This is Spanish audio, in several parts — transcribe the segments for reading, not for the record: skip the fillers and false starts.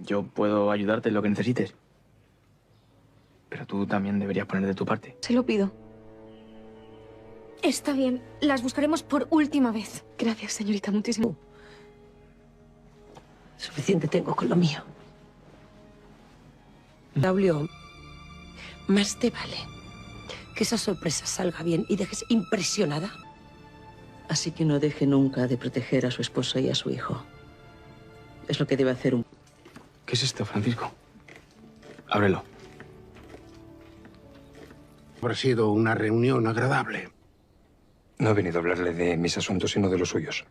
yo puedo ayudarte en lo que necesites. Pero tú también deberías poner de tu parte. Se lo pido. Está bien, las buscaremos por última vez. Gracias, señorita, muchísimo. Suficiente tengo con lo mío. Braulio, más te vale que esa sorpresa salga bien y dejes impresionada. Así que no deje nunca de proteger a su esposa y a su hijo. Es lo que debe hacer un... ¿Qué es esto, Francisco? Ábrelo. Habrá sido una reunión agradable. No he venido a hablarle de mis asuntos, sino de los suyos.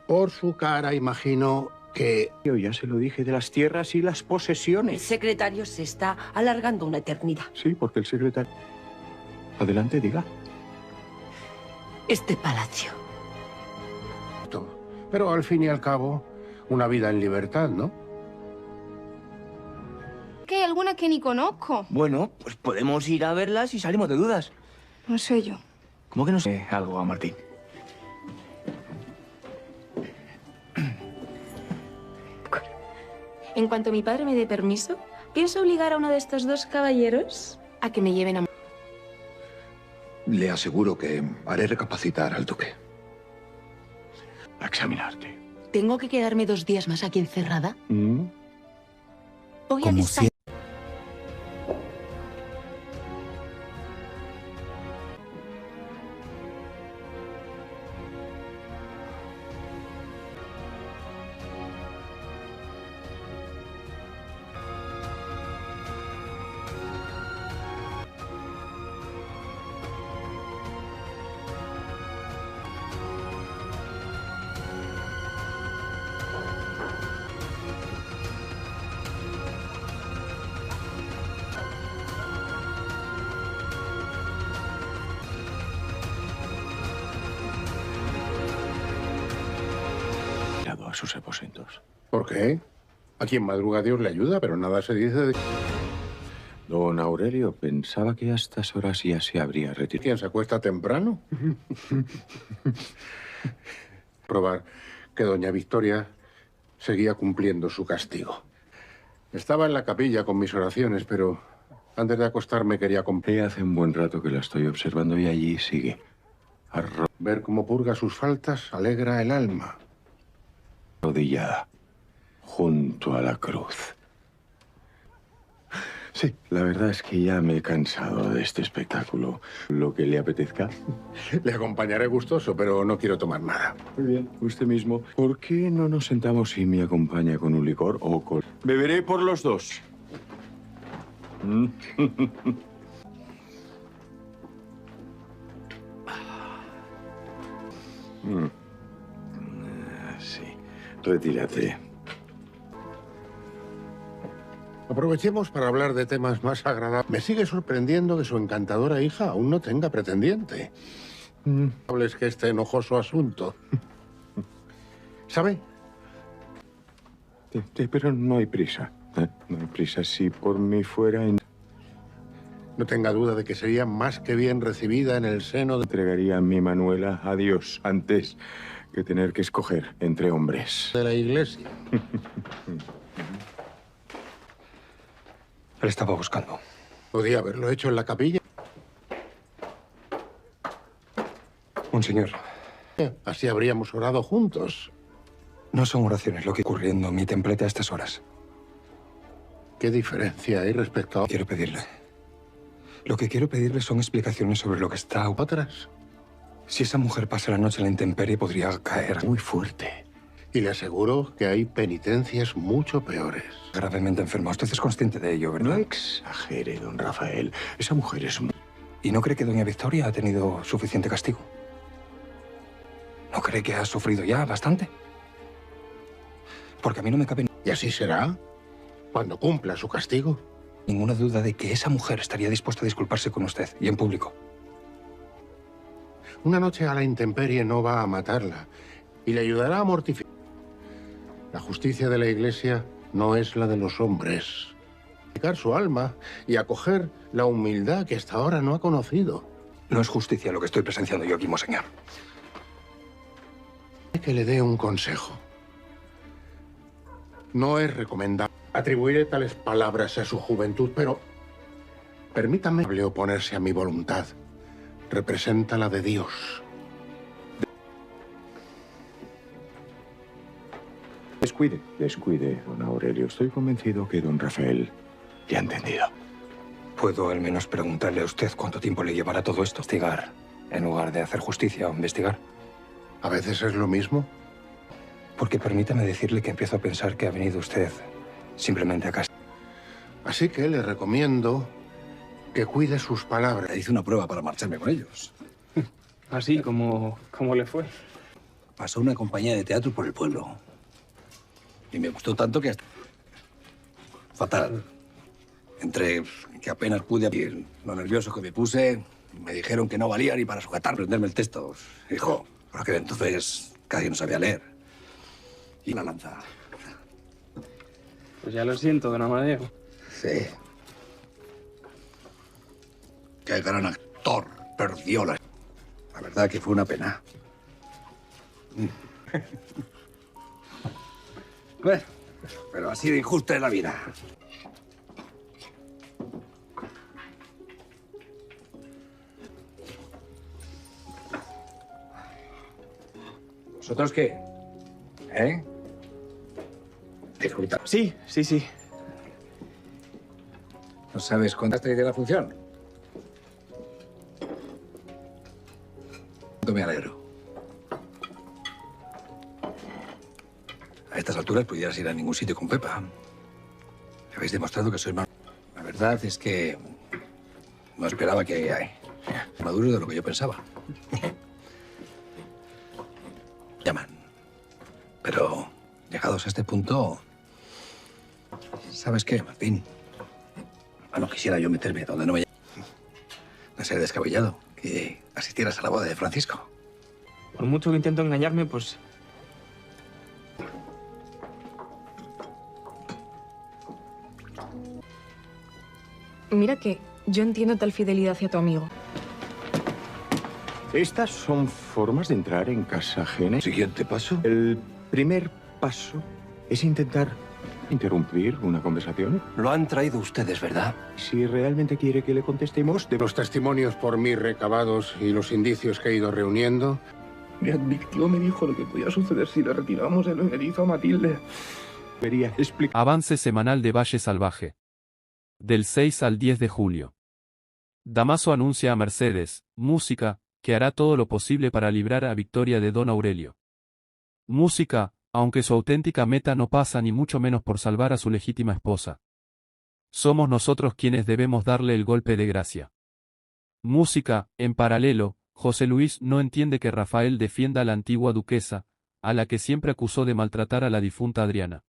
Por su cara, imagino que... Yo ya se lo dije de las tierras y las El posesiones. secretario se está alargando una eternidad. Sí, porque el secretario... Adelante, diga. Este palacio. Pero al fin y al cabo, una vida en libertad, ¿no? ¿Que hay alguna que ni conozco? Bueno, pues podemos ir a verlas y salimos de dudas. No sé yo. ¿Cómo que no sé algo a Martín? En cuanto mi padre me dé permiso, pienso obligar a uno de estos dos caballeros a que me lleven a... Le aseguro que haré recapacitar al duque. A examinarte. ¿Tengo que quedarme 2 días más aquí encerrada? Voy a Como descansar. A sus aposentos. ¿Por qué? A quien madruga Dios le ayuda, pero nada se dice de... Don Aurelio pensaba que a estas horas ya se habría retirado. ¿Quién se acuesta temprano? Probar que doña Victoria seguía cumpliendo su castigo. Estaba en la capilla con mis oraciones, pero antes de acostarme quería Hace un buen rato que la estoy observando y allí sigue. ver cómo purga sus faltas alegra el alma. Arrodillada junto a la cruz. Sí, la verdad es que ya me he cansado de este espectáculo. Lo que le apetezca. Le acompañaré gustoso, pero no quiero tomar nada. Muy bien, usted mismo. ¿Por qué no nos sentamos y me acompaña con un licor o con... Beberé por los dos. Sí, retírate. Aprovechemos para hablar de temas más agradables. Me sigue sorprendiendo que su encantadora hija aún no tenga pretendiente. Hables que este enojoso asunto. ¿Sabe? Pero no hay prisa. No hay prisa. Si por mí fuera... No tenga duda de que sería más que bien recibida en el seno de... Entregaría a mi Manuela a Dios antes que tener que escoger entre hombres. de la iglesia. Él estaba buscando. Podía haberlo hecho en la capilla. Un señor. Así habríamos orado juntos. No son oraciones lo que ocurriendo en mi templete a estas horas. ¿Qué diferencia hay respecto a Quiero pedirle. Lo que quiero pedirle son explicaciones sobre lo que está... otras? Si esa mujer pasa la noche en la intemperie, podría caer Muy fuerte. Y le aseguro que hay penitencias mucho peores. gravemente enferma. Usted es consciente de ello, ¿verdad? No exagere, don Rafael. Esa mujer es... ¿Y no cree que doña Victoria ha tenido suficiente castigo? ¿No cree que ha sufrido ya bastante? Porque a mí no me cabe ¿Y así será? Cuando cumpla su castigo. ninguna duda de que esa mujer estaría dispuesta a disculparse con usted, y en público. Una noche a la intemperie no va a matarla y le ayudará a mortificar. La justicia de la Iglesia no es la de los hombres. Mortificar su alma y acoger la humildad que hasta ahora no ha conocido. No es justicia lo que estoy presenciando yo aquí, monseñor. Que le dé un consejo. No es recomendable atribuir tales palabras a su juventud, pero permítame oponerse a mi voluntad. Representa la de Dios. Descuide, don Aurelio. Estoy convencido que don Rafael ya ha entendido. ¿Puedo al menos preguntarle a usted cuánto tiempo le llevará todo esto? Investigar, en lugar de hacer justicia o investigar. A veces es lo mismo. Porque permítame decirle que empiezo a pensar que ha venido usted simplemente a casa. Así que le recomiendo que cuide sus palabras. Hice una prueba para marcharme con ellos. ¿Así? ¿Cómo le fue? Pasó una compañía de teatro por el pueblo. Y me gustó tanto que hasta... Fatal. Entre que apenas pude abrir lo nervioso que me puse, me dijeron que no valía ni para sujetar, aprenderme el texto. Hijo, por aquel entonces casi no sabía leer. Y la lanza. Pues ya lo siento, don Amadeo. Sí. Qué gran actor perdió la... La verdad que fue una pena. Bueno, pero así de injusta es la vida. ¿Vosotros qué? ¿Eh? Disfruta. Sí. ¿No sabes cuánto estáis de la función? Me alegro. A estas alturas pudieras ir a ningún sitio con Pepa. Habéis demostrado que sois más... La verdad es que no esperaba que maduros de lo que yo pensaba. Llaman. Pero llegados a este punto... ¿Sabes qué, Martín? No quisiera yo meterme donde no me... No ser descabellado que asistieras a la boda de Francisco. Por mucho que intento engañarme, pues... Mira que yo entiendo tal fidelidad hacia tu amigo. Estas son formas de entrar en casa ajena. Siguiente paso. El primer paso es intentar interrumpir una conversación. Lo han traído ustedes, ¿verdad? Si realmente quiere que le contestemos, Los testimonios por mí recabados y los indicios que he ido reuniendo. Me advirtió, me dijo lo que podía suceder si le retiramos el erizo a Matilde. debería explicar. Avance semanal de Valle Salvaje. Del 6 al 10 de julio. Damaso anuncia a Mercedes, Música, que hará todo lo posible para librar a Victoria de Don Aurelio. Música, aunque su auténtica meta no pasa ni mucho menos por salvar a su legítima esposa. Somos nosotros quienes debemos darle el golpe de gracia. Música, en paralelo, José Luis no entiende que Rafael defienda a la antigua duquesa, a la que siempre acusó de maltratar a la difunta Adriana.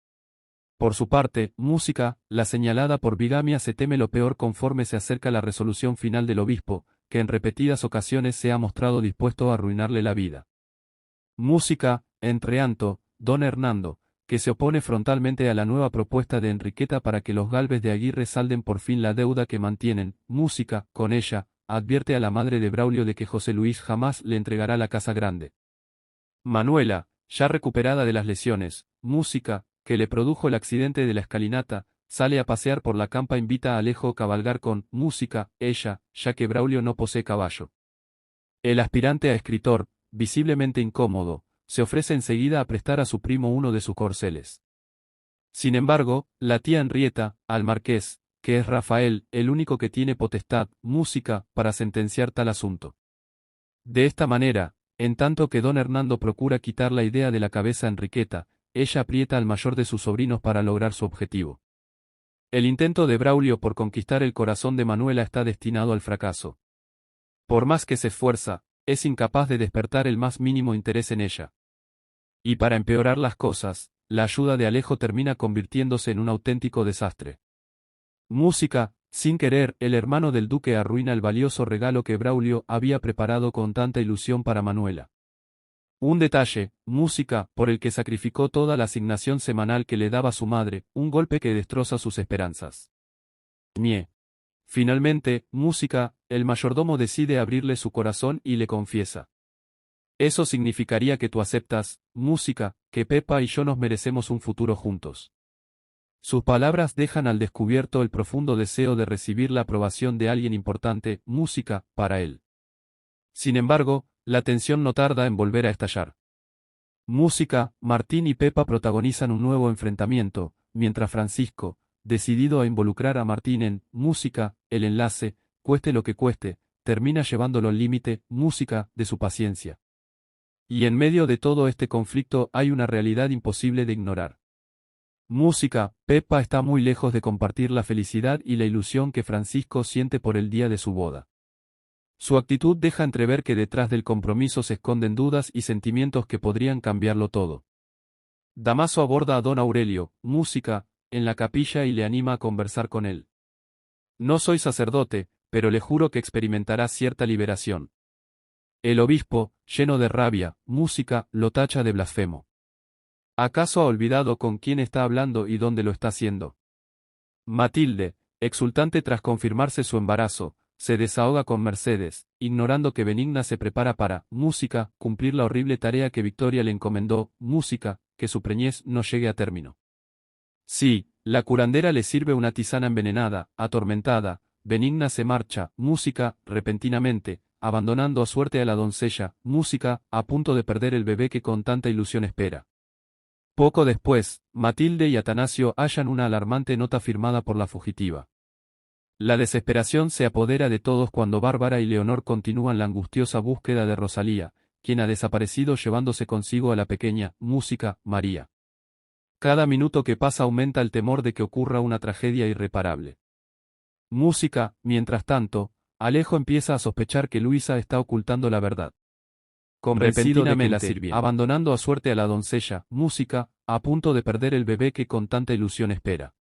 Por su parte, Música, la señalada por bigamia, se teme lo peor conforme se acerca la resolución final del obispo, que en repetidas ocasiones se ha mostrado dispuesto a arruinarle la vida. Música, entreanto, don Hernando, que se opone frontalmente a la nueva propuesta de Enriqueta para que los Gálvez de Aguirre salden por fin la deuda que mantienen. Música, con ella, advierte a la madre de Braulio de que José Luis jamás le entregará la casa grande. Manuela, ya recuperada de las lesiones, Música, que le produjo el accidente de la escalinata, sale a pasear por la campa, invita a Alejo a cabalgar con Música, ella, ya que Braulio no posee caballo. El aspirante a escritor, visiblemente incómodo, se ofrece enseguida a prestar a su primo uno de sus corceles. Sin embargo, la tía Henrietta, al marqués, que es Rafael, el único que tiene potestad, Música, para sentenciar tal asunto. De esta manera, en tanto que don Hernando procura quitar la idea de la cabeza a Enriqueta, ella aprieta al mayor de sus sobrinos para lograr su objetivo. El intento de Braulio por conquistar el corazón de Manuela está destinado al fracaso. Por más que se esfuerza, es incapaz de despertar el más mínimo interés en ella. Y para empeorar las cosas, la ayuda de Alejo termina convirtiéndose en un auténtico desastre. Música, sin querer, el hermano del duque arruina el valioso regalo que Braulio había preparado con tanta ilusión para Manuela. Un detalle, Música, por el que sacrificó toda la asignación semanal que le daba su madre, un golpe que destroza sus esperanzas. Finalmente, Música, el mayordomo decide abrirle su corazón y le confiesa. Eso significaría que tú aceptas, música, que Pepa y yo nos merecemos un futuro juntos. Sus palabras dejan al descubierto el profundo deseo de recibir la aprobación de alguien importante, música, para él. Sin embargo, la tensión no tarda en volver a estallar. Música, Martín y Pepa protagonizan un nuevo enfrentamiento, mientras Francisco, decidido a involucrar a Martín en música, el enlace, cueste lo que cueste, termina llevándolo al límite, música, de su paciencia. Y en medio de todo este conflicto hay una realidad imposible de ignorar. Música, Pepa está muy lejos de compartir la felicidad y la ilusión que Francisco siente por el día de su boda. Su actitud deja entrever que detrás del compromiso se esconden dudas y sentimientos que podrían cambiarlo todo. Damaso aborda a don Aurelio, música, en la capilla y le anima a conversar con él. No soy sacerdote, pero le juro que experimentará cierta liberación. El obispo, lleno de rabia, música, lo tacha de blasfemo. ¿Acaso ha olvidado con quién está hablando y dónde lo está haciendo? Matilde, exultante tras confirmarse su embarazo, se desahoga con Mercedes, ignorando que Benigna se prepara para, música, cumplir la horrible tarea que Victoria le encomendó, música, que su preñez no llegue a término. Sí, la curandera le sirve una tisana envenenada, atormentada, Benigna se marcha, música, repentinamente, abandonando a suerte a la doncella, música, a punto de perder el bebé que con tanta ilusión espera. Poco después, Matilde y Atanasio hallan una alarmante nota firmada por la fugitiva. La desesperación se apodera de todos cuando Bárbara y Leonor continúan la angustiosa búsqueda de Rosalía, quien ha desaparecido llevándose consigo a la pequeña, música, María. Cada minuto que pasa aumenta el temor de que ocurra una tragedia irreparable. Música, mientras tanto, Alejo empieza a sospechar que Luisa está ocultando la verdad. Convencido de que la sirvienta, abandonando a suerte a la doncella, música, a punto de perder el bebé que con tanta ilusión espera.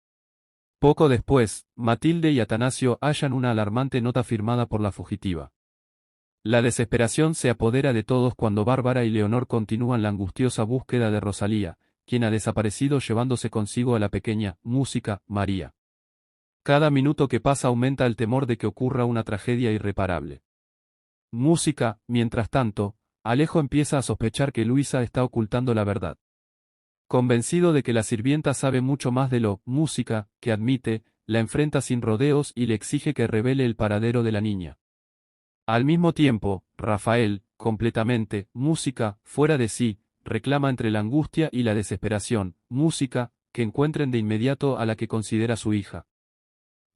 Poco después, Matilde y Atanasio hallan una alarmante nota firmada por la fugitiva. La desesperación se apodera de todos cuando Bárbara y Leonor continúan la angustiosa búsqueda de Rosalía, quien ha desaparecido llevándose consigo a la pequeña, música, María. Cada minuto que pasa aumenta el temor de que ocurra una tragedia irreparable. Música, mientras tanto, Alejo empieza a sospechar que Luisa está ocultando la verdad. Convencido de que la sirvienta sabe mucho más de lo música que admite, la enfrenta sin rodeos y le exige que revele el paradero de la niña. Al mismo tiempo, Rafael, completamente, música, fuera de sí, reclama entre la angustia y la desesperación, música, que encuentren de inmediato a la que considera su hija.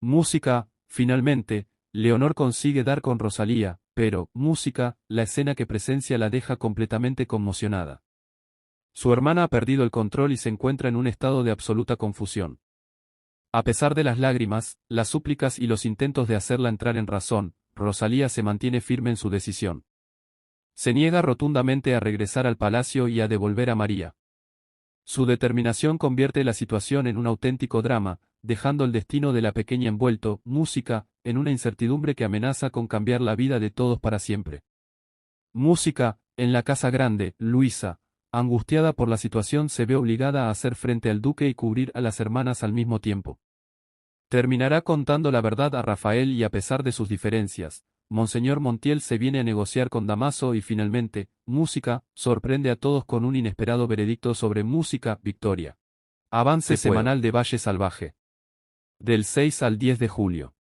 Música, finalmente, Leonor consigue dar con Rosalía, pero, música, la escena que presencia la deja completamente conmocionada. Su hermana ha perdido el control y se encuentra en un estado de absoluta confusión. A pesar de las lágrimas, las súplicas y los intentos de hacerla entrar en razón, Rosalía se mantiene firme en su decisión. Se niega rotundamente a regresar al palacio y a devolver a María. Su determinación convierte la situación en un auténtico drama, dejando el destino de la pequeña envuelto, música, en una incertidumbre que amenaza con cambiar la vida de todos para siempre. Música, en la casa grande, Luisa, angustiada por la situación, se ve obligada a hacer frente al duque y cubrir a las hermanas al mismo tiempo. Terminará contando la verdad a Rafael y a pesar de sus diferencias, Monseñor Montiel se viene a negociar con Damaso y finalmente, música, sorprende a todos con un inesperado veredicto sobre música, Victoria. Avance semanal de Valle Salvaje. Del 6 al 10 de julio.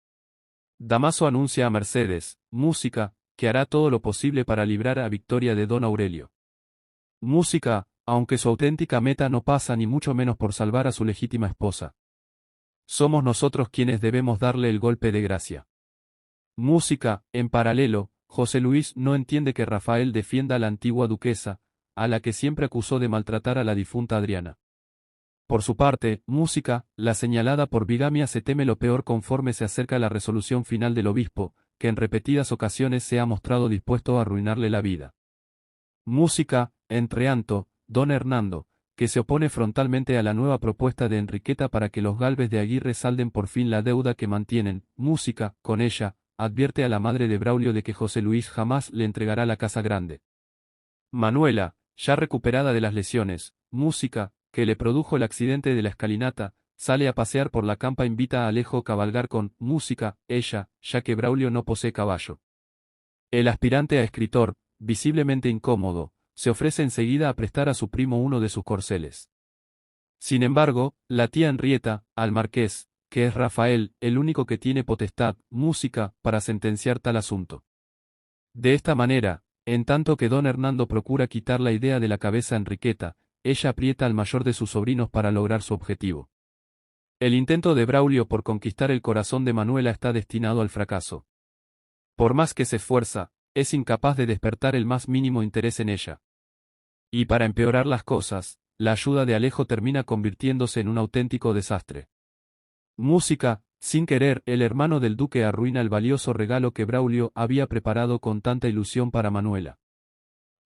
Damaso anuncia a Mercedes, música, que hará todo lo posible para librar a Victoria de don Aurelio. Música, aunque su auténtica meta no pasa ni mucho menos por salvar a su legítima esposa. Somos nosotros quienes debemos darle el golpe de gracia. Música, en paralelo, José Luis no entiende que Rafael defienda a la antigua duquesa, a la que siempre acusó de maltratar a la difunta Adriana. Por su parte, música, la señalada por bigamia se teme lo peor conforme se acerca la resolución final del obispo, que en repetidas ocasiones se ha mostrado dispuesto a arruinarle la vida. Música, entreanto, don Hernando, que se opone frontalmente a la nueva propuesta de Enriqueta para que los Gálvez de Aguirre salden por fin la deuda que mantienen, música, con ella, advierte a la madre de Braulio de que José Luis jamás le entregará la casa grande. Manuela, ya recuperada de las lesiones, música, que le produjo el accidente de la escalinata, sale a pasear por la campa, invita a Alejo a cabalgar con música, ella, ya que Braulio no posee caballo. El aspirante a escritor, visiblemente incómodo, se ofrece enseguida a prestar a su primo uno de sus corceles. Sin embargo, la tía Henrietta, al marqués, que es Rafael, el único que tiene potestad, música, para sentenciar tal asunto. De esta manera, en tanto que don Hernando procura quitar la idea de la cabeza a Enriqueta, ella aprieta al mayor de sus sobrinos para lograr su objetivo. El intento de Braulio por conquistar el corazón de Manuela está destinado al fracaso. Por más que se esfuerza, es incapaz de despertar el más mínimo interés en ella. Y para empeorar las cosas, la ayuda de Alejo termina convirtiéndose en un auténtico desastre. Música, sin querer, el hermano del duque arruina el valioso regalo que Braulio había preparado con tanta ilusión para Manuela.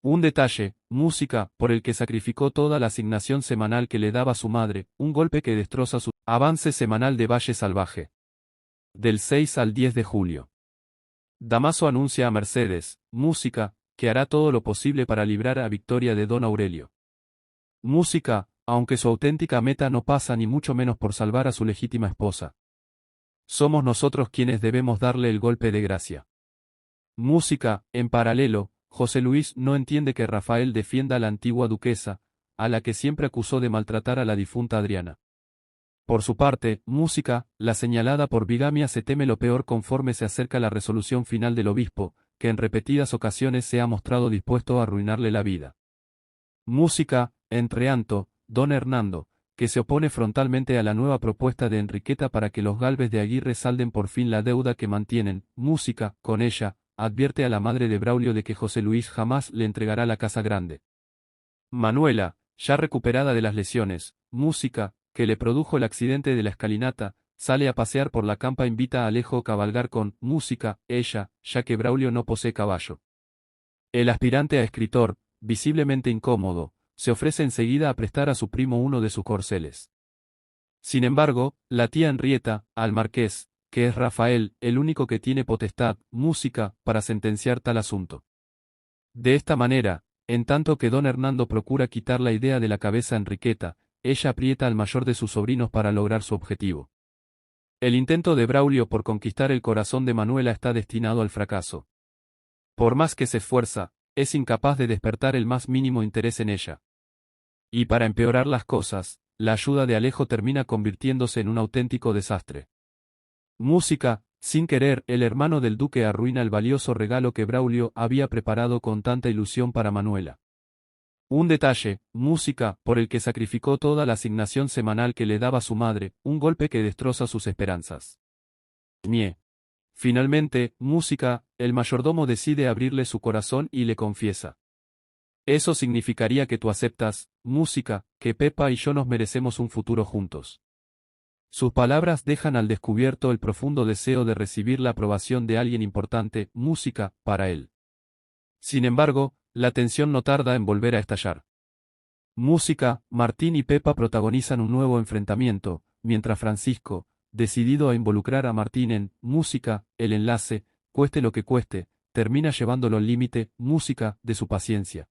Un detalle, música, por el que sacrificó toda la asignación semanal que le daba su madre, un golpe que destroza su avance semanal de Valle Salvaje. Del 6 al 10 de julio. Damaso anuncia a Mercedes, música, que hará todo lo posible para librar a Victoria de don Aurelio. Música, aunque su auténtica meta no pasa ni mucho menos por salvar a su legítima esposa. Somos nosotros quienes debemos darle el golpe de gracia. Música, en paralelo, José Luis no entiende que Rafael defienda a la antigua duquesa, a la que siempre acusó de maltratar a la difunta Adriana. Por su parte, música, la señalada por bigamia se teme lo peor conforme se acerca la resolución final del obispo, que en repetidas ocasiones se ha mostrado dispuesto a arruinarle la vida. Música, entreanto, don Hernando, que se opone frontalmente a la nueva propuesta de Enriqueta para que los Gálvez de Aguirre salden por fin la deuda que mantienen. Música, con ella, advierte a la madre de Braulio de que José Luis jamás le entregará la casa grande. Manuela, ya recuperada de las lesiones, música, que le produjo el accidente de la escalinata, sale a pasear por la campa, invita a Alejo a cabalgar con música, ella, ya que Braulio no posee caballo. El aspirante a escritor, visiblemente incómodo, se ofrece enseguida a prestar a su primo uno de sus corceles. Sin embargo, la tía Henrietta, al marqués, que es Rafael, el único que tiene potestad, música, para sentenciar tal asunto. De esta manera, en tanto que don Hernando procura quitar la idea de la cabeza a Enriqueta, ella aprieta al mayor de sus sobrinos para lograr su objetivo. El intento de Braulio por conquistar el corazón de Manuela está destinado al fracaso. Por más que se esfuerza, es incapaz de despertar el más mínimo interés en ella. Y para empeorar las cosas, la ayuda de Alejo termina convirtiéndose en un auténtico desastre. Música, sin querer, el hermano del duque arruina el valioso regalo que Braulio había preparado con tanta ilusión para Manuela. Un detalle, música, por el que sacrificó toda la asignación semanal que le daba su madre, un golpe que destroza sus esperanzas. Finalmente, música, el mayordomo decide abrirle su corazón y le confiesa. Eso significaría que tú aceptas, música, que Pepa y yo nos merecemos un futuro juntos. Sus palabras dejan al descubierto el profundo deseo de recibir la aprobación de alguien importante, música, para él. Sin embargo, la tensión no tarda en volver a estallar. Música, Martín y Pepa protagonizan un nuevo enfrentamiento, mientras Francisco, decidido a involucrar a Martín en música, el enlace, cueste lo que cueste, termina llevándolo al límite, música, de su paciencia.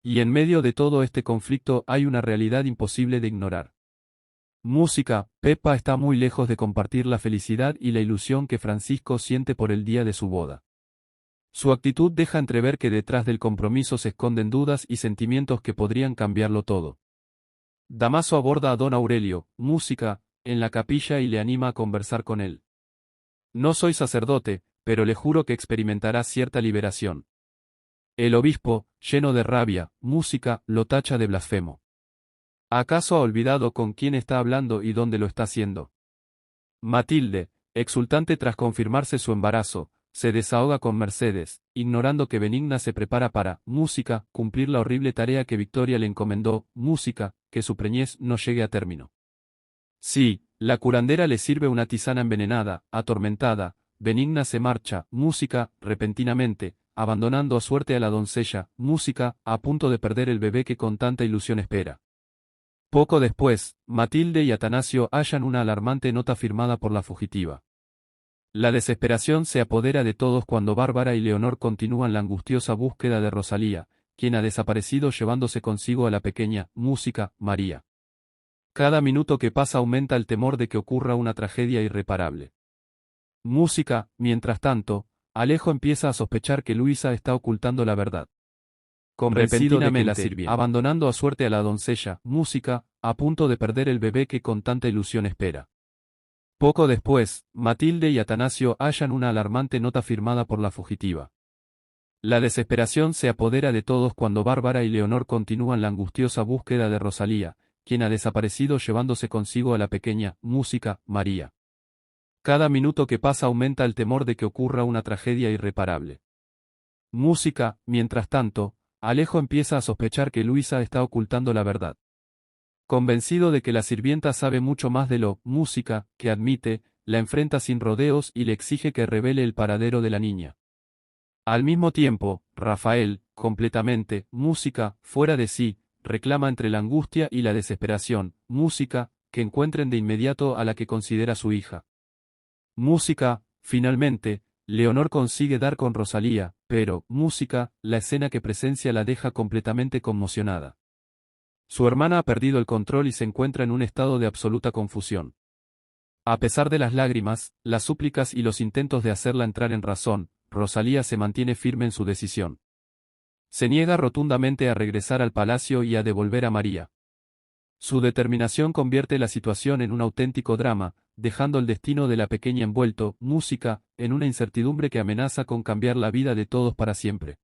Y en medio de todo este conflicto hay una realidad imposible de ignorar. Música, Pepa está muy lejos de compartir la felicidad y la ilusión que Francisco siente por el día de su boda. Su actitud deja entrever que detrás del compromiso se esconden dudas y sentimientos que podrían cambiarlo todo. Damaso aborda a don Aurelio, música, en la capilla y le anima a conversar con él. No soy sacerdote, pero le juro que experimentará cierta liberación. El obispo, lleno de rabia, música, lo tacha de blasfemo. ¿Acaso ha olvidado con quién está hablando y dónde lo está haciendo? Matilde, exultante tras confirmarse su embarazo, se desahoga con Mercedes, ignorando que Benigna se prepara para, música, cumplir la horrible tarea que Victoria le encomendó, música, que su preñez no llegue a término. Sí, la curandera le sirve una tisana envenenada, atormentada, Benigna se marcha, música, repentinamente, abandonando a suerte a la doncella, música, a punto de perder el bebé que con tanta ilusión espera. Poco después, Matilde y Atanasio hallan una alarmante nota firmada por la fugitiva. La desesperación se apodera de todos cuando Bárbara y Leonor continúan la angustiosa búsqueda de Rosalía, quien ha desaparecido llevándose consigo a la pequeña, música, María. Cada minuto que pasa aumenta el temor de que ocurra una tragedia irreparable. Música, mientras tanto, Alejo empieza a sospechar que Luisa está ocultando la verdad. Convencido de que la sirvienta, abandonando a suerte a la doncella, Música, a punto de perder el bebé que con tanta ilusión espera. Poco después, Matilde y Atanasio hallan una alarmante nota firmada por la fugitiva. La desesperación se apodera de todos cuando Bárbara y Leonor continúan la angustiosa búsqueda de Rosalía, quien ha desaparecido llevándose consigo a la pequeña, Música, María. Cada minuto que pasa aumenta el temor de que ocurra una tragedia irreparable. Música, mientras tanto, Alejo empieza a sospechar que Luisa está ocultando la verdad. Convencido de que la sirvienta sabe mucho más de lo Música que admite, la enfrenta sin rodeos y le exige que revele el paradero de la niña. Al mismo tiempo, Rafael, completamente, Música, fuera de sí, reclama entre la angustia y la desesperación, Música, que encuentren de inmediato a la que considera su hija. Música, finalmente, Leonor consigue dar con Rosalía, pero, Música, la escena que presencia la deja completamente conmocionada. Su hermana ha perdido el control y se encuentra en un estado de absoluta confusión. A pesar de las lágrimas, las súplicas y los intentos de hacerla entrar en razón, Rosalía se mantiene firme en su decisión. Se niega rotundamente a regresar al palacio y a devolver a María. Su determinación convierte la situación en un auténtico drama, dejando el destino de la pequeña envuelto, Música, en una incertidumbre que amenaza con cambiar la vida de todos para siempre.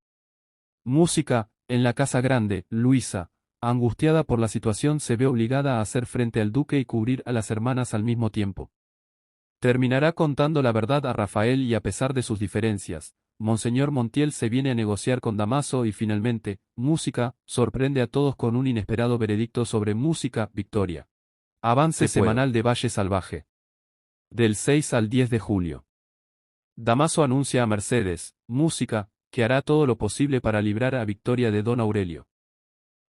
Música, en la casa grande, Luisa, angustiada por la situación, se ve obligada a hacer frente al duque y cubrir a las hermanas al mismo tiempo. Terminará contando la verdad a Rafael y a pesar de sus diferencias, Monseñor Montiel se viene a negociar con Damaso y finalmente, Música, sorprende a todos con un inesperado veredicto sobre Música, victoria. Avance semanal de Valle Salvaje. Del 6 al 10 de julio. Damaso anuncia a Mercedes, Música, que hará todo lo posible para librar a Victoria de Don Aurelio.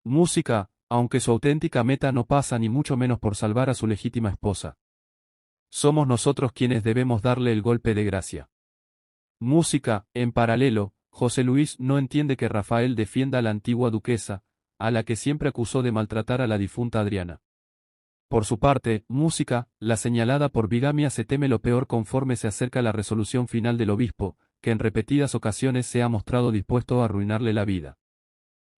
Música, aunque su auténtica meta no pasa ni mucho menos por salvar a su legítima esposa. Somos nosotros quienes debemos darle el golpe de gracia. Música, en paralelo, José Luis no entiende que Rafael defienda a la antigua duquesa, a la que siempre acusó de maltratar a la difunta Adriana. Por su parte, Música, la señalada por bigamia, se teme lo peor conforme se acerca la resolución final del obispo, que en repetidas ocasiones se ha mostrado dispuesto a arruinarle la vida.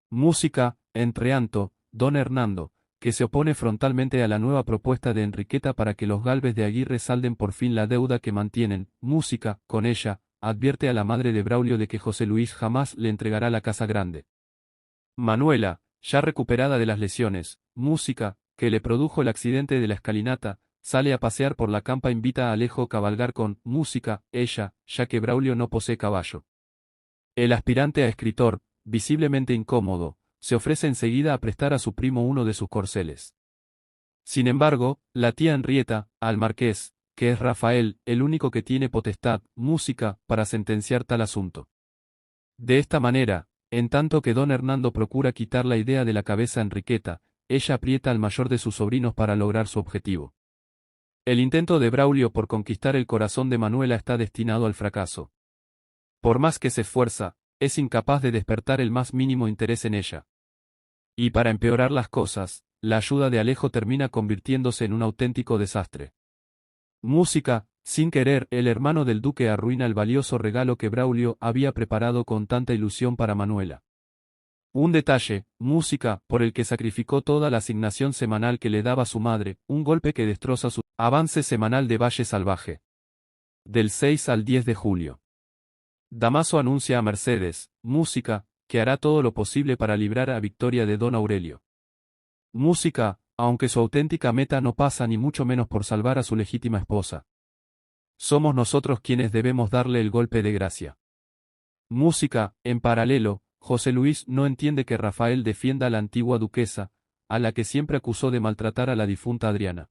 Música, entretanto, don Hernando, que se opone frontalmente a la nueva propuesta de Enriqueta para que los Gálvez de Aguirre salden por fin la deuda que mantienen, Música, con ella, advierte a la madre de Braulio de que José Luis jamás le entregará la casa grande. Manuela, ya recuperada de las lesiones, Música, que le produjo el accidente de la escalinata, sale a pasear por la campa, invita a Alejo a cabalgar con Música, ella, ya que Braulio no posee caballo. El aspirante a escritor, visiblemente incómodo, se ofrece enseguida a prestar a su primo uno de sus corceles. Sin embargo, la tía Henrietta, al marqués, que es Rafael, el único que tiene potestad, Música, para sentenciar tal asunto. De esta manera, en tanto que don Hernando procura quitar la idea de la cabeza a Enriqueta, ella aprieta al mayor de sus sobrinos para lograr su objetivo. El intento de Braulio por conquistar el corazón de Manuela está destinado al fracaso. Por más que se esfuerza, es incapaz de despertar el más mínimo interés en ella. Y para empeorar las cosas, la ayuda de Alejo termina convirtiéndose en un auténtico desastre. Música, sin querer, el hermano del duque arruina el valioso regalo que Braulio había preparado con tanta ilusión para Manuela. Un detalle, Música, por el que sacrificó toda la asignación semanal que le daba su madre, un golpe que destroza su avance semanal de Valle Salvaje. Del 6 al 10 de julio. Damaso anuncia a Mercedes, Música, que hará todo lo posible para librar a Victoria de Don Aurelio. Música, aunque su auténtica meta no pasa ni mucho menos por salvar a su legítima esposa. Somos nosotros quienes debemos darle el golpe de gracia. Música, en paralelo, José Luis no entiende que Rafael defienda a la antigua duquesa, a la que siempre acusó de maltratar a la difunta Adriana.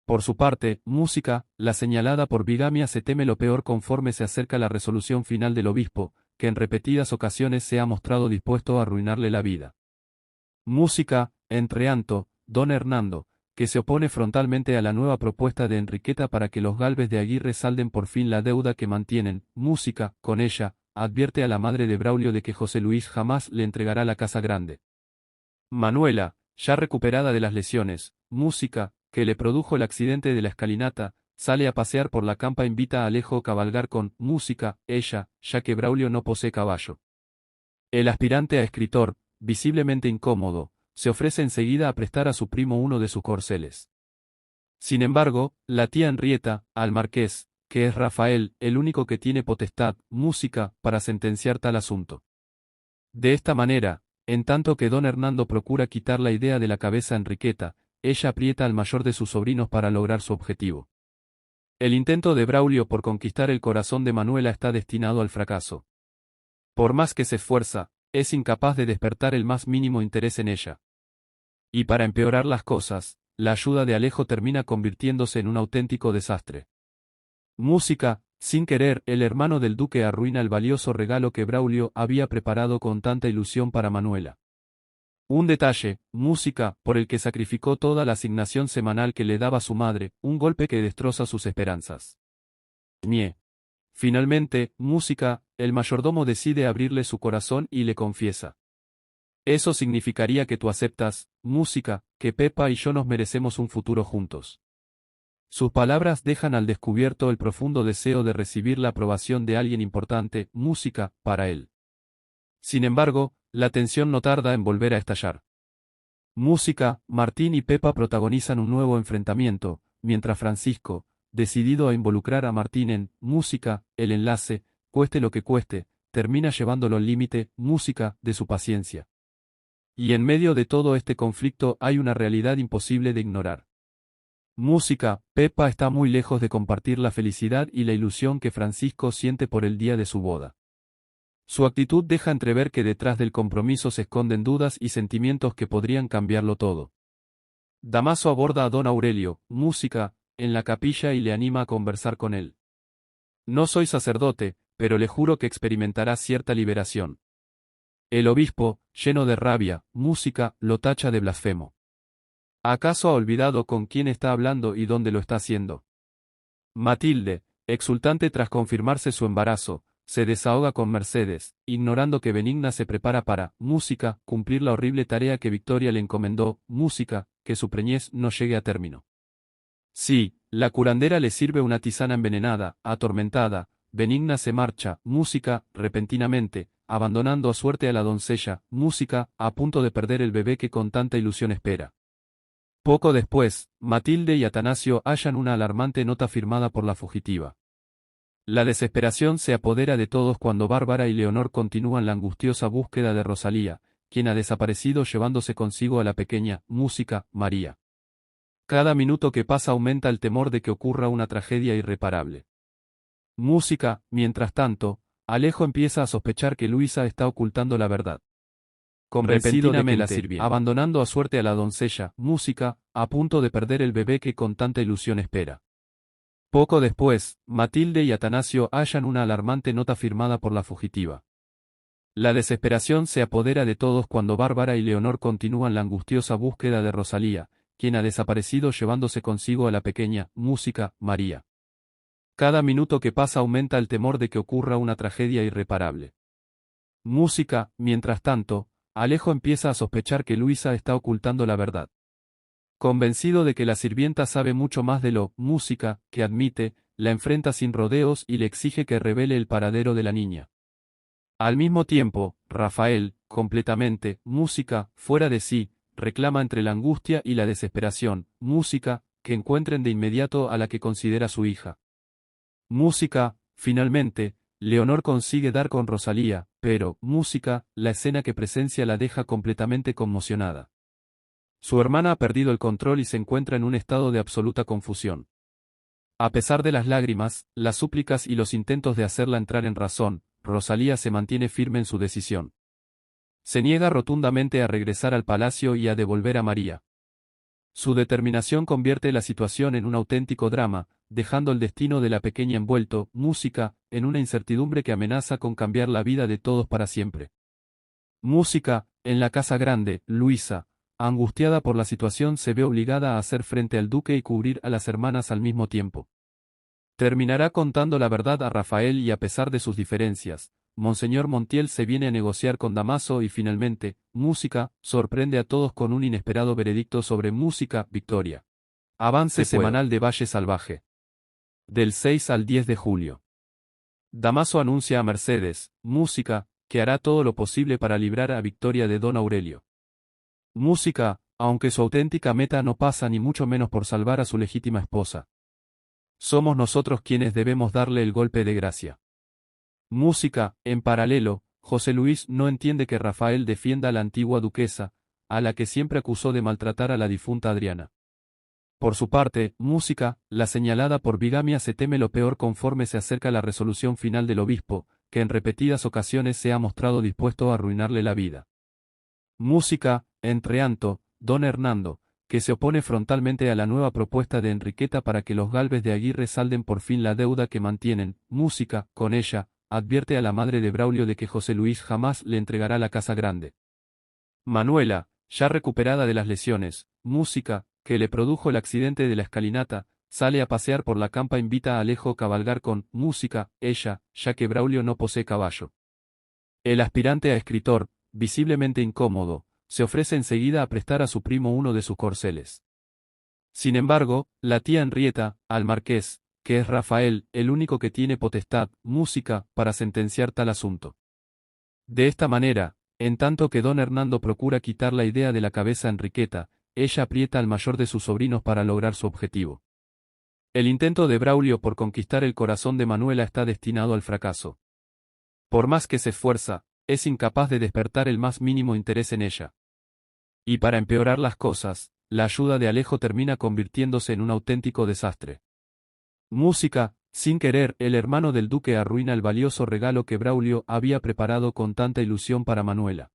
Por su parte, Música, la señalada por bigamia, se teme lo peor conforme se acerca la resolución final del obispo, que en repetidas ocasiones se ha mostrado dispuesto a arruinarle la vida. Música, entretanto, don Hernando, que se opone frontalmente a la nueva propuesta de Enriqueta para que los Gálvez de Aguirre salden por fin la deuda que mantienen, Música, con ella, advierte a la madre de Braulio de que José Luis jamás le entregará la casa grande. Manuela, ya recuperada de las lesiones, Música, que le produjo el accidente de la escalinata, sale a pasear por la campa e invita a Alejo a cabalgar con música, ella, ya que Braulio no posee caballo. El aspirante a escritor, visiblemente incómodo, se ofrece enseguida a prestar a su primo uno de sus corceles. Sin embargo, la tía Henrietta, al marqués, que es Rafael, el único que tiene potestad, música, para sentenciar tal asunto. De esta manera, en tanto que don Hernando procura quitar la idea de la cabeza a Enriqueta, ella aprieta al mayor de sus sobrinos para lograr su objetivo. El intento de Braulio por conquistar el corazón de Manuela está destinado al fracaso. Por más que se esfuerza, es incapaz de despertar el más mínimo interés en ella. Y para empeorar las cosas, la ayuda de Alejo termina convirtiéndose en un auténtico desastre. Música, sin querer, el hermano del duque arruina el valioso regalo que Braulio había preparado con tanta ilusión para Manuela. Un detalle, música, por el que sacrificó toda la asignación semanal que le daba su madre, un golpe que destroza sus esperanzas. Nie. Finalmente, música, el mayordomo decide abrirle su corazón y le confiesa. Eso significaría que tú aceptas, música, que Pepa y yo nos merecemos un futuro juntos. Sus palabras dejan al descubierto el profundo deseo de recibir la aprobación de alguien importante, música, para él. Sin embargo, la tensión no tarda en volver a estallar. Música, Martín y Pepa protagonizan un nuevo enfrentamiento, mientras Francisco, decidido a involucrar a Martín en música, el enlace, cueste lo que cueste, termina llevándolo al límite, música, de su paciencia. Y en medio de todo este conflicto hay una realidad imposible de ignorar. Música, Pepa está muy lejos de compartir la felicidad y la ilusión que Francisco siente por el día de su boda. Su actitud deja entrever que detrás del compromiso se esconden dudas y sentimientos que podrían cambiarlo todo. Damaso aborda a don Aurelio, música, en la capilla y le anima a conversar con él. No soy sacerdote, pero le juro que experimentará cierta liberación. El obispo, lleno de rabia, música, lo tacha de blasfemo. ¿Acaso ha olvidado con quién está hablando y dónde lo está haciendo? Matilde, exultante tras confirmarse su embarazo, se desahoga con Mercedes, ignorando que Benigna se prepara para, música, cumplir la horrible tarea que Victoria le encomendó, música, que su preñez no llegue a término. Sí, la curandera le sirve una tisana envenenada, atormentada, Benigna se marcha, música, repentinamente, abandonando a suerte a la doncella, música, a punto de perder el bebé que con tanta ilusión espera. Poco después, Matilde y Atanasio hallan una alarmante nota firmada por la fugitiva. La desesperación se apodera de todos cuando Bárbara y Leonor continúan la angustiosa búsqueda de Rosalía, quien ha desaparecido llevándose consigo a la pequeña, música, María. Cada minuto que pasa aumenta el temor de que ocurra una tragedia irreparable. Música, mientras tanto, Alejo empieza a sospechar que Luisa está ocultando la verdad. Convencido de que la sirvienta, abandonando a suerte a la doncella, música, a punto de perder el bebé que con tanta ilusión espera. Poco después, Matilde y Atanasio hallan una alarmante nota firmada por la fugitiva. La desesperación se apodera de todos cuando Bárbara y Leonor continúan la angustiosa búsqueda de Rosalía, quien ha desaparecido llevándose consigo a la pequeña, música, María. Cada minuto que pasa aumenta el temor de que ocurra una tragedia irreparable. Música, mientras tanto, Alejo empieza a sospechar que Luisa está ocultando la verdad. Convencido de que la sirvienta sabe mucho más de lo música que admite, la enfrenta sin rodeos y le exige que revele el paradero de la niña. Al mismo tiempo, Rafael, completamente, música, fuera de sí, reclama entre la angustia y la desesperación, música, que encuentren de inmediato a la que considera su hija. Música, finalmente, Leonor consigue dar con Rosalía, pero, música, la escena que presencia la deja completamente conmocionada. Su hermana ha perdido el control y se encuentra en un estado de absoluta confusión. A pesar de las lágrimas, las súplicas y los intentos de hacerla entrar en razón, Rosalía se mantiene firme en su decisión. Se niega rotundamente a regresar al palacio y a devolver a María. Su determinación convierte la situación en un auténtico drama, dejando el destino de la pequeña envuelto, música, en una incertidumbre que amenaza con cambiar la vida de todos para siempre. Música, en la casa grande, Luisa, angustiada por la situación, se ve obligada a hacer frente al duque y cubrir a las hermanas al mismo tiempo. Terminará contando la verdad a Rafael y a pesar de sus diferencias, Monseñor Montiel se viene a negociar con Damaso y finalmente, música, sorprende a todos con un inesperado veredicto sobre música, Victoria. Avance semanal de Valle Salvaje. Del 6 al 10 de julio. Damaso anuncia a Mercedes, música, que hará todo lo posible para librar a Victoria de Don Aurelio. Música, aunque su auténtica meta no pasa ni mucho menos por salvar a su legítima esposa. Somos nosotros quienes debemos darle el golpe de gracia. Música, en paralelo, José Luis no entiende que Rafael defienda a la antigua duquesa, a la que siempre acusó de maltratar a la difunta Adriana. Por su parte, música, la señalada por bigamia se teme lo peor conforme se acerca la resolución final del obispo, que en repetidas ocasiones se ha mostrado dispuesto a arruinarle la vida. Música, entreanto, don Hernando, que se opone frontalmente a la nueva propuesta de Enriqueta para que los Gálvez de Aguirre salden por fin la deuda que mantienen. Música, con ella, advierte a la madre de Braulio de que José Luis jamás le entregará la casa grande. Manuela, ya recuperada de las lesiones, música, que le produjo el accidente de la escalinata, sale a pasear por la campa, invita a Alejo a cabalgar con música, ella, ya que Braulio no posee caballo. El aspirante a escritor, visiblemente incómodo, se ofrece enseguida a prestar a su primo uno de sus corceles. Sin embargo, la tía Henrietta, al marqués, que es Rafael, el único que tiene potestad, música, para sentenciar tal asunto. De esta manera, en tanto que don Hernando procura quitar la idea de la cabeza a Enriqueta, ella aprieta al mayor de sus sobrinos para lograr su objetivo. El intento de Braulio por conquistar el corazón de Manuela está destinado al fracaso. Por más que se esfuerza, es incapaz de despertar el más mínimo interés en ella. Y para empeorar las cosas, la ayuda de Alejo termina convirtiéndose en un auténtico desastre. Música, sin querer, el hermano del duque arruina el valioso regalo que Braulio había preparado con tanta ilusión para Manuela.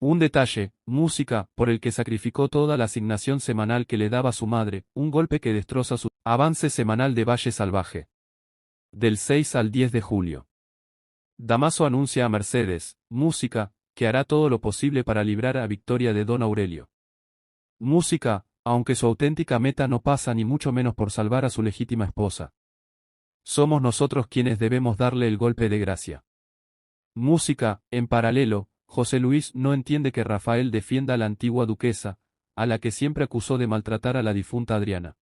Un detalle, música, por el que sacrificó toda la asignación semanal que le daba su madre, un golpe que destroza su avance semanal de Valle Salvaje. Del 6 al 10 de julio. Damaso anuncia a Mercedes, música, que hará todo lo posible para librar a Victoria de Don Aurelio. Música, aunque su auténtica meta no pasa ni mucho menos por salvar a su legítima esposa. Somos nosotros quienes debemos darle el golpe de gracia. Música, en paralelo, José Luis no entiende que Rafael defienda a la antigua duquesa, a la que siempre acusó de maltratar a la difunta Adriana.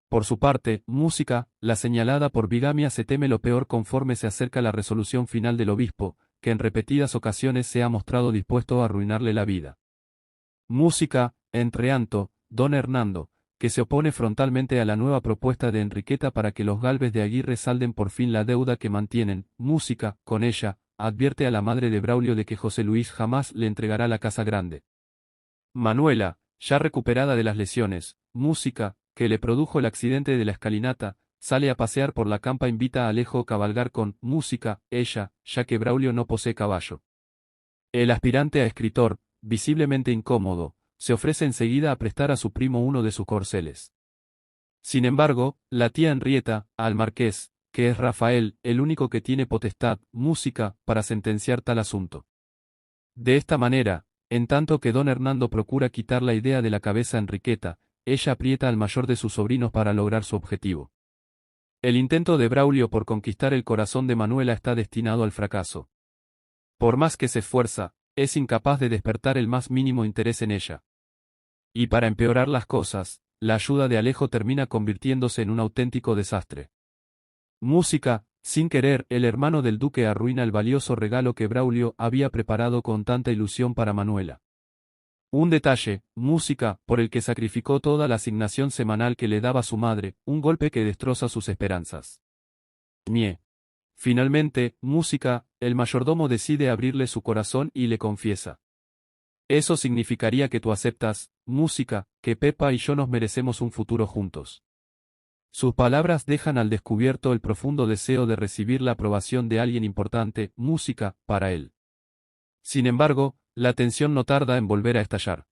Por su parte, música, la señalada por bigamia se teme lo peor conforme se acerca la resolución final del obispo, que en repetidas ocasiones se ha mostrado dispuesto a arruinarle la vida. Música, entreanto, don Hernando, que se opone frontalmente a la nueva propuesta de Enriqueta para que los Gálvez de Aguirre salden por fin la deuda que mantienen. Música, con ella, advierte a la madre de Braulio de que José Luis jamás le entregará la casa grande. Manuela, ya recuperada de las lesiones, música, que le produjo el accidente de la escalinata, sale a pasear por la campa, invita a Alejo a cabalgar con música, ella, ya que Braulio no posee caballo. El aspirante a escritor, visiblemente incómodo, se ofrece enseguida a prestar a su primo uno de sus corceles. Sin embargo, la tía Henrietta, al marqués, que es Rafael, el único que tiene potestad, música, para sentenciar tal asunto. De esta manera, en tanto que don Hernando procura quitar la idea de la cabeza a Enriqueta, ella aprieta al mayor de sus sobrinos para lograr su objetivo. El intento de Braulio por conquistar el corazón de Manuela está destinado al fracaso. Por más que se esfuerza, es incapaz de despertar el más mínimo interés en ella. Y para empeorar las cosas, la ayuda de Alejo termina convirtiéndose en un auténtico desastre. Música, sin querer, el hermano del duque arruina el valioso regalo que Braulio había preparado con tanta ilusión para Manuela. Un detalle, música, por el que sacrificó toda la asignación semanal que le daba su madre, un golpe que destroza sus esperanzas. Finalmente, música, el mayordomo decide abrirle su corazón y le confiesa. Eso significaría que tú aceptas, música, que Pepa y yo nos merecemos un futuro juntos. Sus palabras dejan al descubierto el profundo deseo de recibir la aprobación de alguien importante, música, para él. Sin embargo, la tensión no tarda en volver a estallar.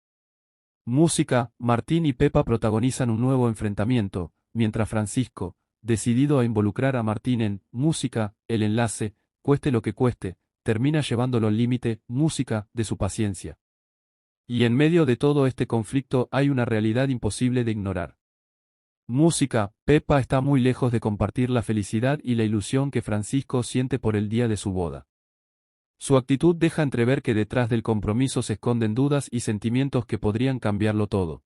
Música, Martín y Pepa protagonizan un nuevo enfrentamiento, mientras Francisco, decidido a involucrar a Martín en música, el enlace, cueste lo que cueste, termina llevándolo al límite, música, de su paciencia. Y en medio de todo este conflicto hay una realidad imposible de ignorar. Música, Pepa está muy lejos de compartir la felicidad y la ilusión que Francisco siente por el día de su boda. Su actitud deja entrever que detrás del compromiso se esconden dudas y sentimientos que podrían cambiarlo todo.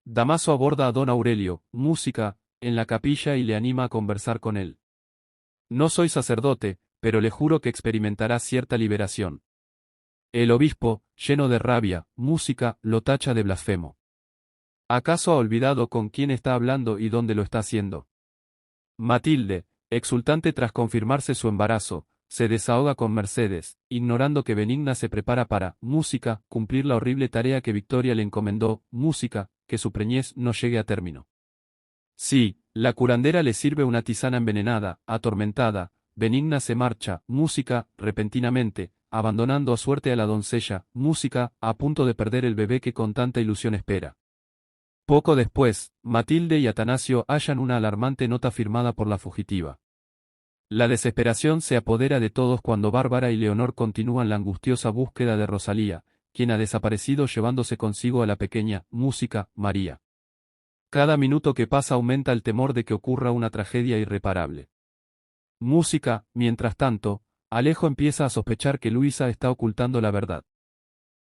Damaso aborda a don Aurelio, música, en la capilla y le anima a conversar con él. No soy sacerdote, pero le juro que experimentará cierta liberación. El obispo, lleno de rabia, música, lo tacha de blasfemo. ¿Acaso ha olvidado con quién está hablando y dónde lo está haciendo? Matilde, exultante tras confirmarse su embarazo, se desahoga con Mercedes, ignorando que Benigna se prepara para, música, cumplir la horrible tarea que Victoria le encomendó, música, que su preñez no llegue a término. Sí, la curandera le sirve una tisana envenenada, atormentada, Benigna se marcha, música, repentinamente, abandonando a suerte a la doncella, música, a punto de perder el bebé que con tanta ilusión espera. Poco después, Matilde y Atanasio hallan una alarmante nota firmada por la fugitiva. La desesperación se apodera de todos cuando Bárbara y Leonor continúan la angustiosa búsqueda de Rosalía, quien ha desaparecido llevándose consigo a la pequeña, música, María. Cada minuto que pasa aumenta el temor de que ocurra una tragedia irreparable. Música, mientras tanto, Alejo empieza a sospechar que Luisa está ocultando la verdad.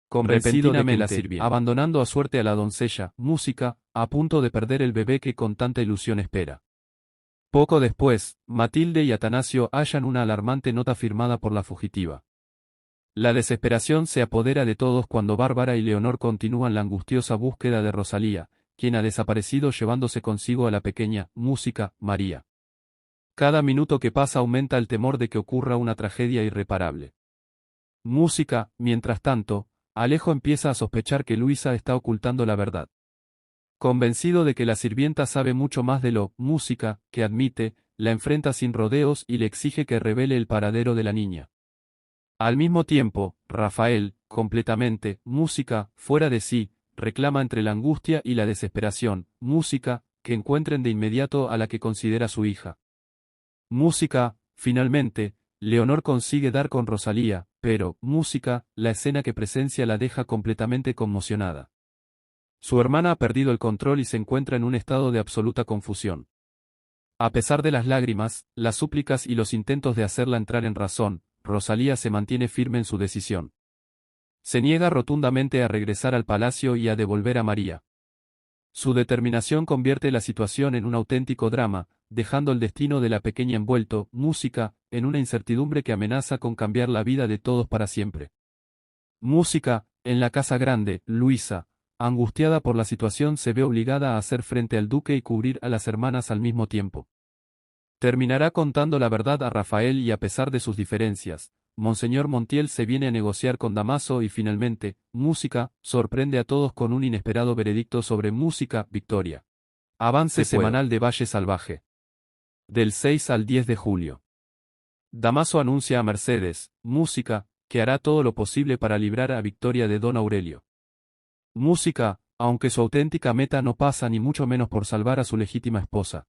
Convencido de que la sirvienta, abandonando a suerte a la doncella, música, a punto de perder el bebé que con tanta ilusión espera. Poco después, Matilde y Atanasio hallan una alarmante nota firmada por la fugitiva. La desesperación se apodera de todos cuando Bárbara y Leonor continúan la angustiosa búsqueda de Rosalía, quien ha desaparecido llevándose consigo a la pequeña, música, María. Cada minuto que pasa aumenta el temor de que ocurra una tragedia irreparable. Música, mientras tanto, Alejo empieza a sospechar que Luisa está ocultando la verdad. Convencido de que la sirvienta sabe mucho más de lo, música, que admite, la enfrenta sin rodeos y le exige que revele el paradero de la niña. Al mismo tiempo, Rafael, completamente, música, fuera de sí, reclama entre la angustia y la desesperación, música, que encuentren de inmediato a la que considera su hija. Música, finalmente, Leonor consigue dar con Rosalía, pero, música, la escena que presencia la deja completamente conmocionada. Su hermana ha perdido el control y se encuentra en un estado de absoluta confusión. A pesar de las lágrimas, las súplicas y los intentos de hacerla entrar en razón, Rosalía se mantiene firme en su decisión. Se niega rotundamente a regresar al palacio y a devolver a María. Su determinación convierte la situación en un auténtico drama, dejando el destino de la pequeña envuelto, música, en una incertidumbre que amenaza con cambiar la vida de todos para siempre. Música, en la casa grande, Luisa, angustiada por la situación, se ve obligada a hacer frente al duque y cubrir a las hermanas al mismo tiempo. Terminará contando la verdad a Rafael y a pesar de sus diferencias, Monseñor Montiel se viene a negociar con Damaso y finalmente, música, sorprende a todos con un inesperado veredicto sobre música, Victoria. Avance semanal de Valle Salvaje. Del 6 al 10 de julio. Damaso anuncia a Mercedes, música, que hará todo lo posible para librar a Victoria de Don Aurelio. Música, aunque su auténtica meta no pasa ni mucho menos por salvar a su legítima esposa.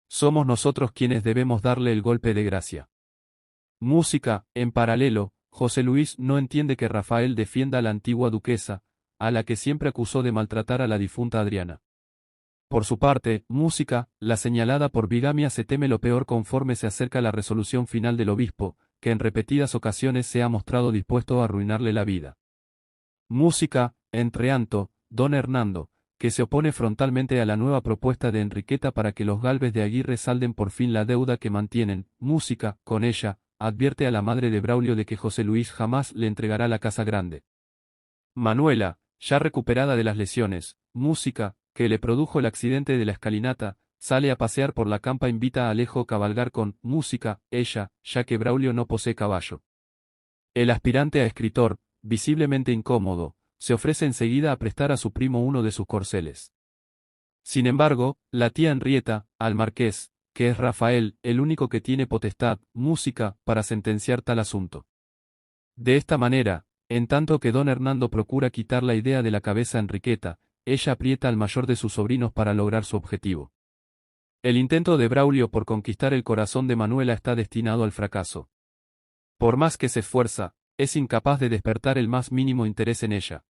Somos nosotros quienes debemos darle el golpe de gracia. Música, en paralelo, José Luis no entiende que Rafael defienda a la antigua duquesa, a la que siempre acusó de maltratar a la difunta Adriana. Por su parte, música, la señalada por bigamia se teme lo peor conforme se acerca la resolución final del obispo, que en repetidas ocasiones se ha mostrado dispuesto a arruinarle la vida. Música, entreanto, don Hernando, que se opone frontalmente a la nueva propuesta de Enriqueta para que los Gálvez de Aguirre salden por fin la deuda que mantienen, música, con ella, advierte a la madre de Braulio de que José Luis jamás le entregará la casa grande. Manuela, ya recuperada de las lesiones, música, que le produjo el accidente de la escalinata, sale a pasear por la campa, invita a Alejo a cabalgar con música, ella, ya que Braulio no posee caballo. El aspirante a escritor, visiblemente incómodo, se ofrece enseguida a prestar a su primo uno de sus corceles. Sin embargo, la tía Henrietta, al marqués, que es Rafael, el único que tiene potestad, música, para sentenciar tal asunto. De esta manera, en tanto que don Hernando procura quitar la idea de la cabeza a Enriqueta, ella aprieta al mayor de sus sobrinos para lograr su objetivo. El intento de Braulio por conquistar el corazón de Manuela está destinado al fracaso. Por más que se esfuerza, es incapaz de despertar el más mínimo interés en ella.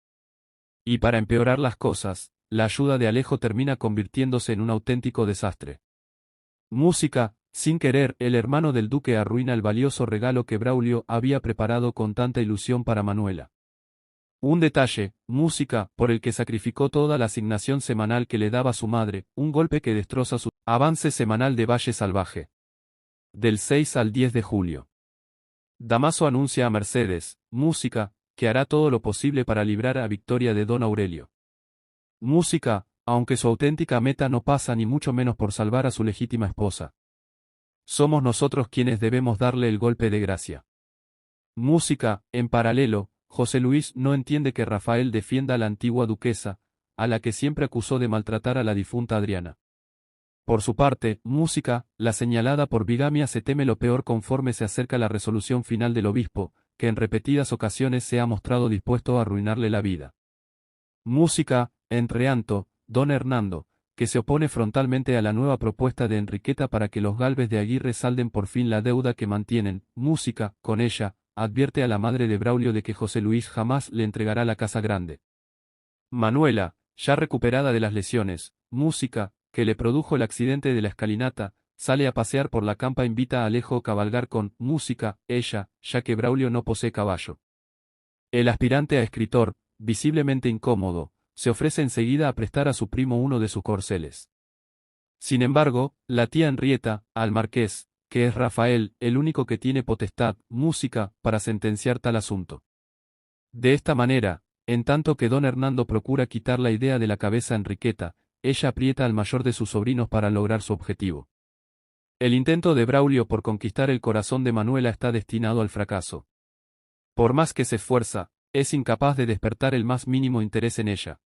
Y para empeorar las cosas, la ayuda de Alejo termina convirtiéndose en un auténtico desastre. Música, sin querer, el hermano del duque arruina el valioso regalo que Braulio había preparado con tanta ilusión para Manuela. Un detalle, música, por el que sacrificó toda la asignación semanal que le daba su madre, un golpe que destroza su avance semanal de Valle Salvaje. Del 6 al 10 de julio. Damaso anuncia a Mercedes, música, que hará todo lo posible para librar a Victoria de Don Aurelio. Música, aunque su auténtica meta no pasa ni mucho menos por salvar a su legítima esposa. Somos nosotros quienes debemos darle el golpe de gracia. Música, en paralelo, José Luis no entiende que Rafael defienda a la antigua duquesa, a la que siempre acusó de maltratar a la difunta Adriana. Por su parte, música, la señalada por bigamia se teme lo peor conforme se acerca la resolución final del obispo, que en repetidas ocasiones se ha mostrado dispuesto a arruinarle la vida. Música, entreanto, don Hernando, que se opone frontalmente a la nueva propuesta de Enriqueta para que los Gálvez de Aguirre salden por fin la deuda que mantienen. Música, con ella, advierte a la madre de Braulio de que José Luis jamás le entregará la casa grande. Manuela, ya recuperada de las lesiones, música, que le produjo el accidente de la escalinata, sale a pasear por la campa e invita a Alejo a cabalgar con música, ella, ya que Braulio no posee caballo. El aspirante a escritor, visiblemente incómodo, se ofrece enseguida a prestar a su primo uno de sus corceles. Sin embargo, la tía Henrietta, al marqués, que es Rafael, el único que tiene potestad, música, para sentenciar tal asunto. De esta manera, en tanto que don Hernando procura quitar la idea de la cabeza a Enriqueta, ella aprieta al mayor de sus sobrinos para lograr su objetivo. El intento de Braulio por conquistar el corazón de Manuela está destinado al fracaso. Por más que se esfuerza, es incapaz de despertar el más mínimo interés en ella.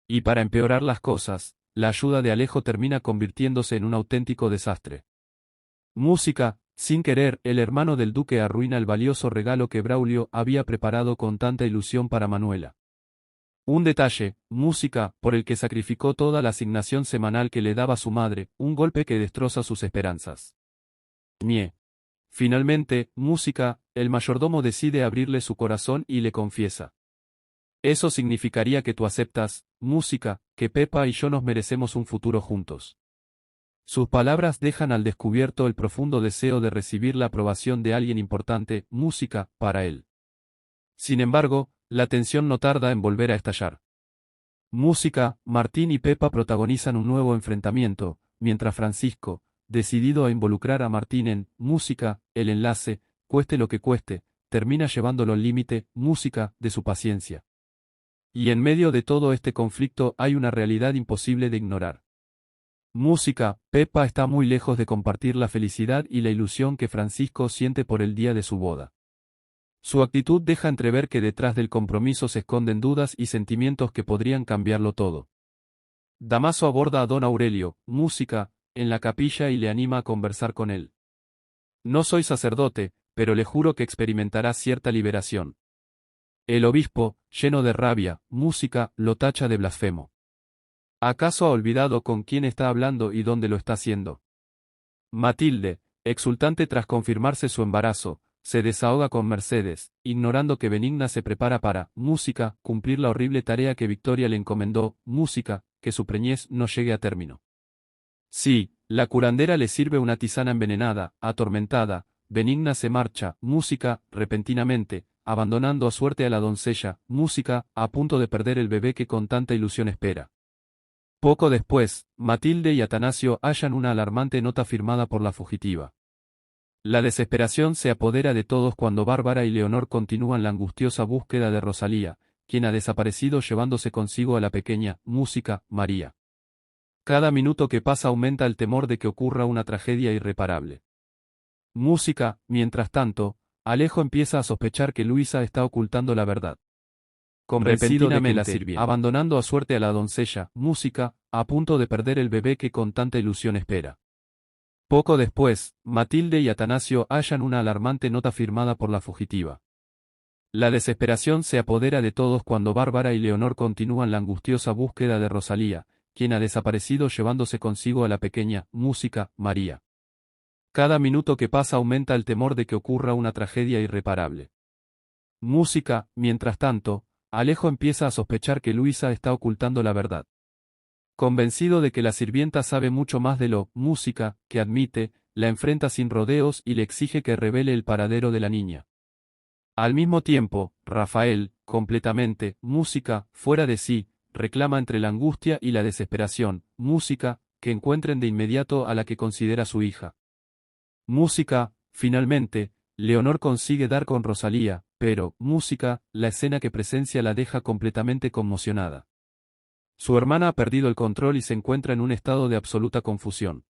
Y para empeorar las cosas, la ayuda de Alejo termina convirtiéndose en un auténtico desastre. Música, sin querer, el hermano del duque arruina el valioso regalo que Braulio había preparado con tanta ilusión para Manuela. Un detalle, música, por el que sacrificó toda la asignación semanal que le daba su madre, un golpe que destroza sus esperanzas. Nie. Finalmente, música, el mayordomo decide abrirle su corazón y le confiesa. Eso significaría que tú aceptas, música, que Pepa y yo nos merecemos un futuro juntos. Sus palabras dejan al descubierto el profundo deseo de recibir la aprobación de alguien importante, música, para él. Sin embargo, la tensión no tarda en volver a estallar. Música, Martín y Pepa protagonizan un nuevo enfrentamiento, mientras Francisco, decidido a involucrar a Martín en música, el enlace, cueste lo que cueste, termina llevándolo al límite, música, de su paciencia. Y en medio de todo este conflicto hay una realidad imposible de ignorar. Música, Pepa está muy lejos de compartir la felicidad y la ilusión que Francisco siente por el día de su boda. Su actitud deja entrever que detrás del compromiso se esconden dudas y sentimientos que podrían cambiarlo todo. Damaso aborda a don Aurelio, música, en la capilla y le anima a conversar con él. No soy sacerdote, pero le juro que experimentará cierta liberación. El obispo, lleno de rabia, música, lo tacha de blasfemo. ¿Acaso ha olvidado con quién está hablando y dónde lo está haciendo? Matilde, exultante tras confirmarse su embarazo, se desahoga con Mercedes, ignorando que Benigna se prepara para, música, cumplir la horrible tarea que Victoria le encomendó, música, que su preñez no llegue a término. Sí, la curandera le sirve una tisana envenenada, atormentada, Benigna se marcha, música, repentinamente, abandonando a suerte a la doncella, música, a punto de perder el bebé que con tanta ilusión espera. Poco después, Matilde y Atanasio hallan una alarmante nota firmada por la fugitiva. La desesperación se apodera de todos cuando Bárbara y Leonor continúan la angustiosa búsqueda de Rosalía, quien ha desaparecido llevándose consigo a la pequeña, música, María. Cada minuto que pasa aumenta el temor de que ocurra una tragedia irreparable. Música, mientras tanto, Alejo empieza a sospechar que Luisa está ocultando la verdad. Convencido de que la sirvienta, abandonando a suerte a la doncella, música, a punto de perder el bebé que con tanta ilusión espera. Poco después, Matilde y Atanasio hallan una alarmante nota firmada por la fugitiva. La desesperación se apodera de todos cuando Bárbara y Leonor continúan la angustiosa búsqueda de Rosalía, quien ha desaparecido llevándose consigo a la pequeña, música, María. Cada minuto que pasa aumenta el temor de que ocurra una tragedia irreparable. Música, mientras tanto, Alejo empieza a sospechar que Luisa está ocultando la verdad. Convencido de que la sirvienta sabe mucho más de lo música que admite, la enfrenta sin rodeos y le exige que revele el paradero de la niña. Al mismo tiempo, Rafael, completamente, música, fuera de sí, reclama entre la angustia y la desesperación, música, que encuentren de inmediato a la que considera su hija. Música, finalmente, Leonor consigue dar con Rosalía, pero, música, la escena que presencia la deja completamente conmocionada. Su hermana ha perdido el control y se encuentra en un estado de absoluta confusión.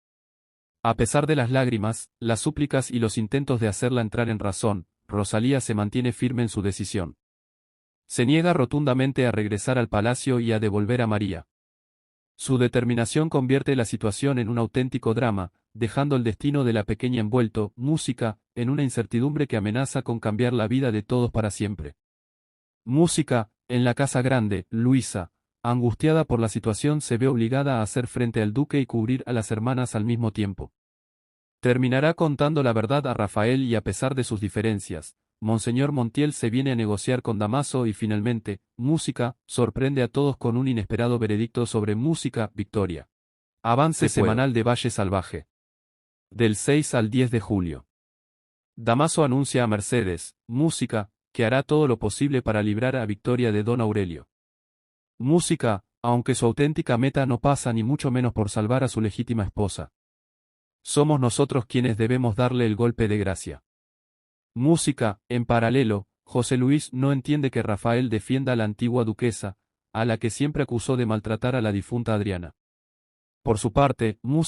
A pesar de las lágrimas, las súplicas y los intentos de hacerla entrar en razón, Rosalía se mantiene firme en su decisión. Se niega rotundamente a regresar al palacio y a devolver a María. Su determinación convierte la situación en un auténtico drama, dejando el destino de la pequeña envuelto, música, en una incertidumbre que amenaza con cambiar la vida de todos para siempre. Música, en la casa grande, Luisa, angustiada por la situación, se ve obligada a hacer frente al duque y cubrir a las hermanas al mismo tiempo. Terminará contando la verdad a Rafael y a pesar de sus diferencias, Monseñor Montiel se viene a negociar con Damaso y finalmente, música, sorprende a todos con un inesperado veredicto sobre música, victoria. Avance semanal de Valle Salvaje. Del 6 al 10 de julio. Damaso anuncia a Mercedes, música, que hará todo lo posible para librar a Victoria de Don Aurelio. Música, aunque su auténtica meta no pasa ni mucho menos por salvar a su legítima esposa. Somos nosotros quienes debemos darle el golpe de gracia. Música, en paralelo, José Luis no entiende que Rafael defienda a la antigua duquesa, a la que siempre acusó de maltratar a la difunta Adriana. Por su parte, música